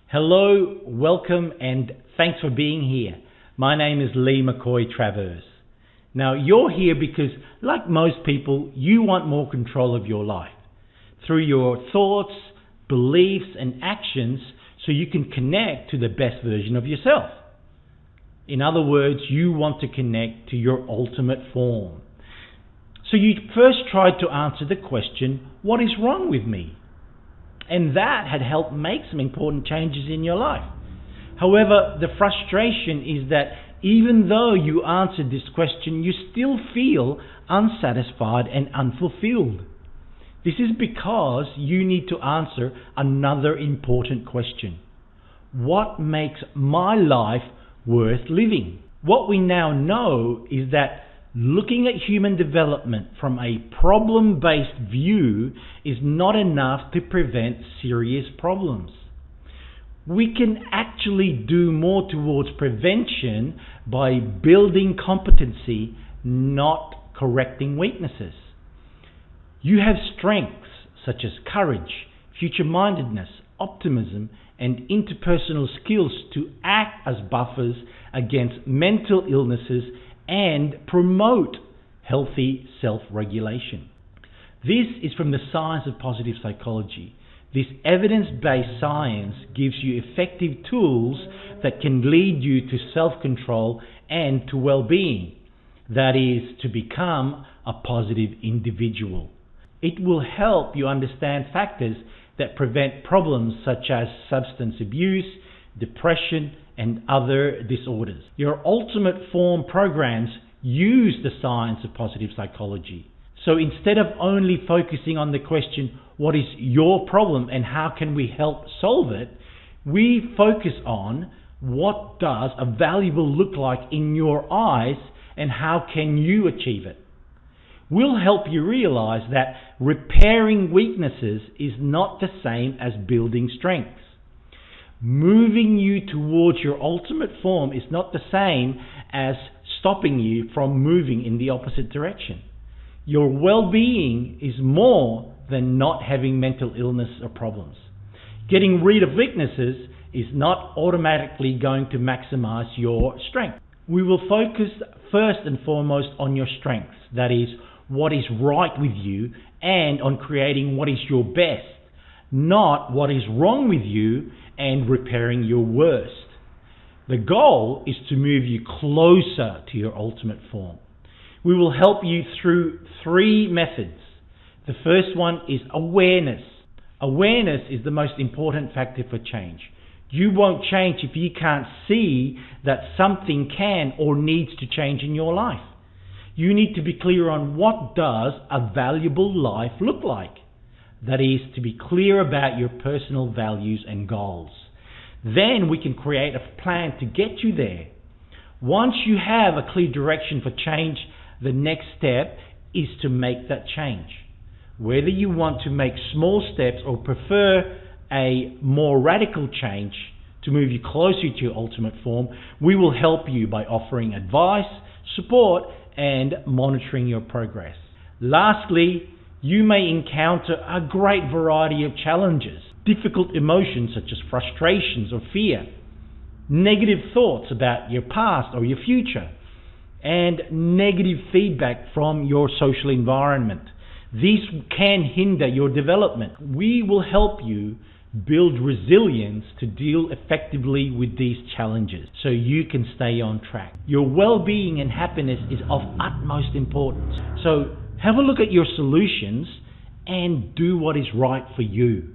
Hello, welcome, and thanks for being here. My name is Lee McCoy Travers. Now, you're here because, like most people, you want more control of your life through your thoughts, beliefs, and actions so you can connect to the best version of yourself. In other words, you want to connect to your ultimate form. So you first tried to answer the question, what is wrong with me? And that had helped make some important changes in your life. However, the frustration is that even though you answered this question, you still feel unsatisfied and unfulfilled. This is because you need to answer another important question. What makes my life worth living? What we now know is that looking at human development from a problem-based view is not enough to prevent serious problems. We can actually do more towards prevention by building competency, not correcting weaknesses. You have strengths such as courage, future-mindedness, optimism, and interpersonal skills to act as buffers against mental illnesses and promote healthy self-regulation. This is from the science of positive psychology. This evidence-based science gives you effective tools that can lead you to self-control and to well-being. That is, to become a positive individual. It will help you understand factors that prevent problems such as substance abuse, depression, and other disorders. Your ultimate form programs use the science of positive psychology. So instead of only focusing on the question, what is your problem and how can we help solve it, we focus on what does a valuable look like in your eyes and how can you achieve it. We'll help you realize that repairing weaknesses is not the same as building strengths. Moving you towards your ultimate form is not the same as stopping you from moving in the opposite direction. Your well-being is more than not having mental illness or problems. Getting rid of weaknesses is not automatically going to maximize your strength. We will focus first and foremost on your strengths, that is, what is right with you, and on creating what is your best, not what is wrong with you and repairing your worst. The goal is to move you closer to your ultimate form. We will help you through 3 methods. The first one is awareness. Awareness is the most important factor for change. You won't change if you can't see that something can or needs to change in your life. You need to be clear on what does a valuable life look like. That is, to be clear about your personal values and goals. Then we can create a plan to get you there. Once you have a clear direction for change, the next step is to make that change. Whether you want to make small steps or prefer a more radical change to move you closer to your ultimate form, we will help you by offering advice, support, and monitoring your progress. Lastly, you may encounter a great variety of challenges, difficult emotions such as frustrations or fear, negative thoughts about your past or your future, and negative feedback from your social environment. These can hinder your development. We will help you build resilience to deal effectively with these challenges so you can stay on track. Your well-being and happiness is of utmost importance. So have a look at your solutions and do what is right for you.